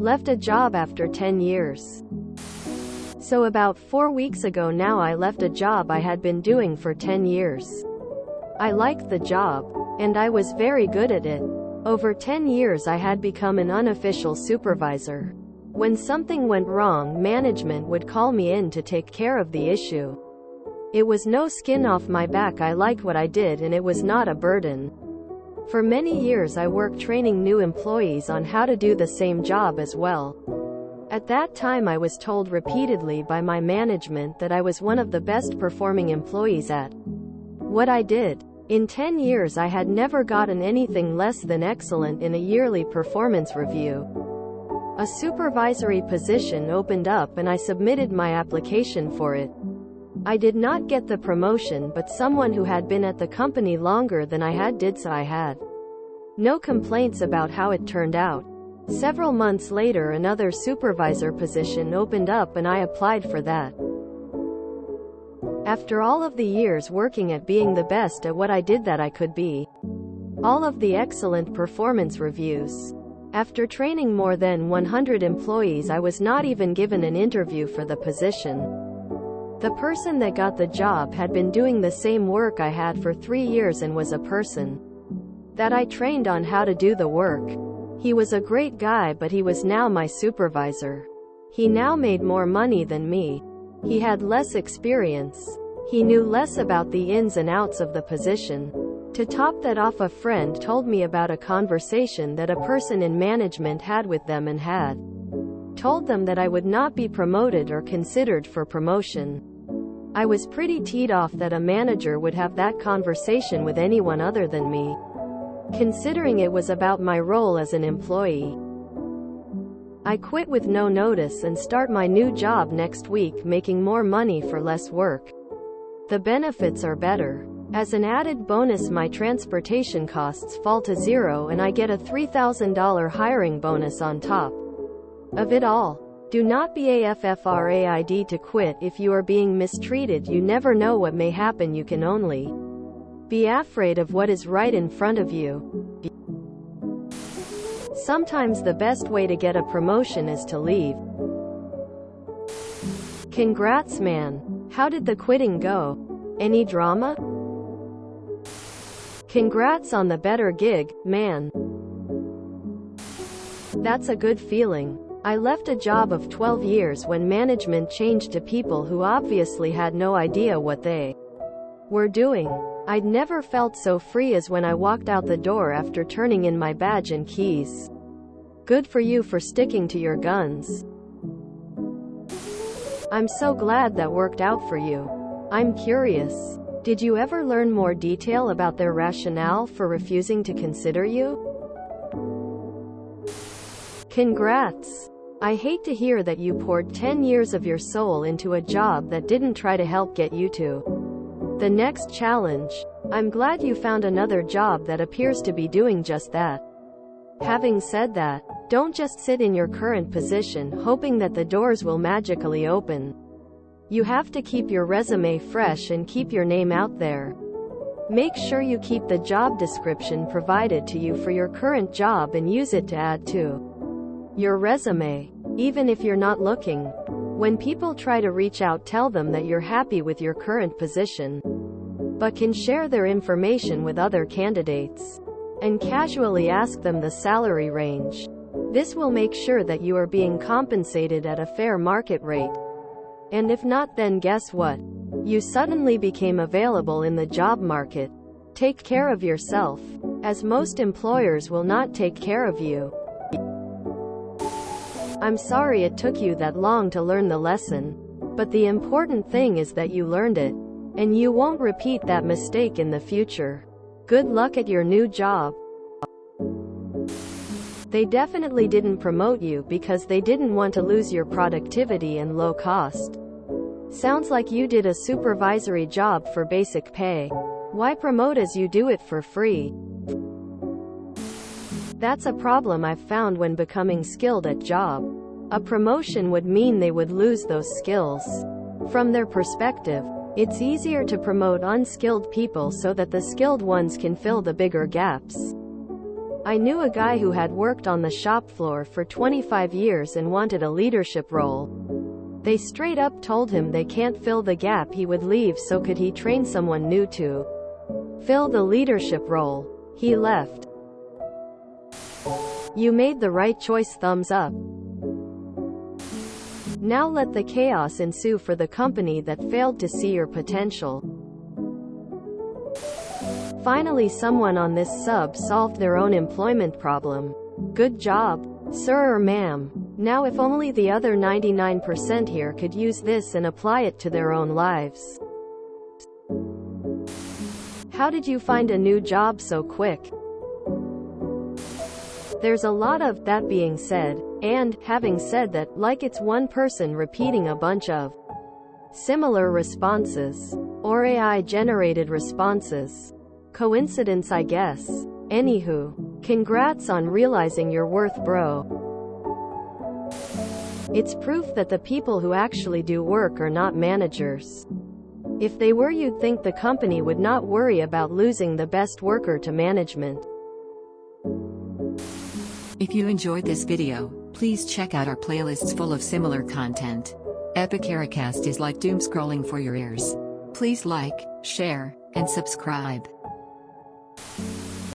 Left a job after 10 years. So about 4 weeks ago now I left a job I had been doing for 10 years. I liked the job, and I was very good at it. Over 10 years I had become an unofficial supervisor. When something went wrong, management would call me in to take care of the issue. It was no skin off my back. I liked what I did and it was not a burden. For many years I worked training new employees on how to do the same job as well. At that time I was told repeatedly by my management that I was one of the best performing employees at what I did. In 10 years I had never gotten anything less than excellent in a yearly performance review. A supervisory position opened up and I submitted my application for it. I did not get the promotion, but someone who had been at the company longer than I had did, so I had no complaints about how it turned out. Several months later another supervisor position opened up and I applied for that. After all of the years working at being the best at what I did that I could be, all of the excellent performance reviews. After training more than 100 employees, I was not even given an interview for the position. The person that got the job had been doing the same work I had for 3 years and was a person that I trained on how to do the work. He was a great guy, but he was now my supervisor. He now made more money than me. He had less experience. He knew less about the ins and outs of the position. To top that off, a friend told me about a conversation that a person in management had with them and had told them that I would not be promoted or considered for promotion. I was pretty teed off that a manager would have that conversation with anyone other than me, considering it was about my role as an employee. I quit with no notice and start my new job next week, making more money for less work. The benefits are better. As an added bonus, my transportation costs fall to zero and I get a $3,000 hiring bonus on top of it all. Do not be afraid to quit if you are being mistreated. You never know what may happen. You can only be afraid of what is right in front of you. Sometimes the best way to get a promotion is to leave. Congrats, man. How did the quitting go? Any drama? Congrats on the better gig, man. That's a good feeling. I left a job of 12 years when management changed to people who obviously had no idea what they were doing. I'd never felt so free as when I walked out the door after turning in my badge and keys. Good for you for sticking to your guns. I'm so glad that worked out for you. I'm curious. Did you ever learn more detail about their rationale for refusing to consider you? Congrats. I hate to hear that you poured 10 years of your soul into a job that didn't try to help get you to the next challenge. I'm glad you found another job that appears to be doing just that. Having said that, don't just sit in your current position hoping that the doors will magically open. You have to keep your resume fresh and keep your name out there. Make sure you keep the job description provided to you for your current job and use it to add to your resume. Even if you're not looking. When people try to reach out, tell them that you're happy with your current position, but can share their information with other candidates, and casually ask them the salary range. This will make sure that you are being compensated at a fair market rate. And if not, then guess what? You suddenly became available in the job market. Take care of yourself, as most employers will not take care of you. I'm sorry it took you that long to learn the lesson, but the important thing is that you learned it, and you won't repeat that mistake in the future. Good luck at your new job. They definitely didn't promote you because they didn't want to lose your productivity and low cost. Sounds like you did a supervisory job for basic pay. Why promote as you do it for free? That's a problem I've found when becoming skilled at job. A promotion would mean they would lose those skills. From their perspective, it's easier to promote unskilled people so that the skilled ones can fill the bigger gaps. I knew a guy who had worked on the shop floor for 25 years and wanted a leadership role. They straight up told him they can't fill the gap, he would leave, so could he train someone new to fill the leadership role. He left. You made the right choice, thumbs up. Now let the chaos ensue for the company that failed to see your potential. Finally, someone on this sub solved their own employment problem. Good job, sir or ma'am. Now if only the other 99% here could use this and apply it to their own lives. How did you find a new job so quick? There's a lot of that being said, and, having said that, like it's one person repeating a bunch of similar responses. Or AI-generated responses. Coincidence, I guess. Anywho, congrats on realizing your worth, bro. It's proof that the people who actually do work are not managers. If they were, you'd think the company would not worry about losing the best worker to management. If you enjoyed this video, please check out our playlists full of similar content. Epic Ericast is like doom scrolling for your ears. Please like, share, and subscribe.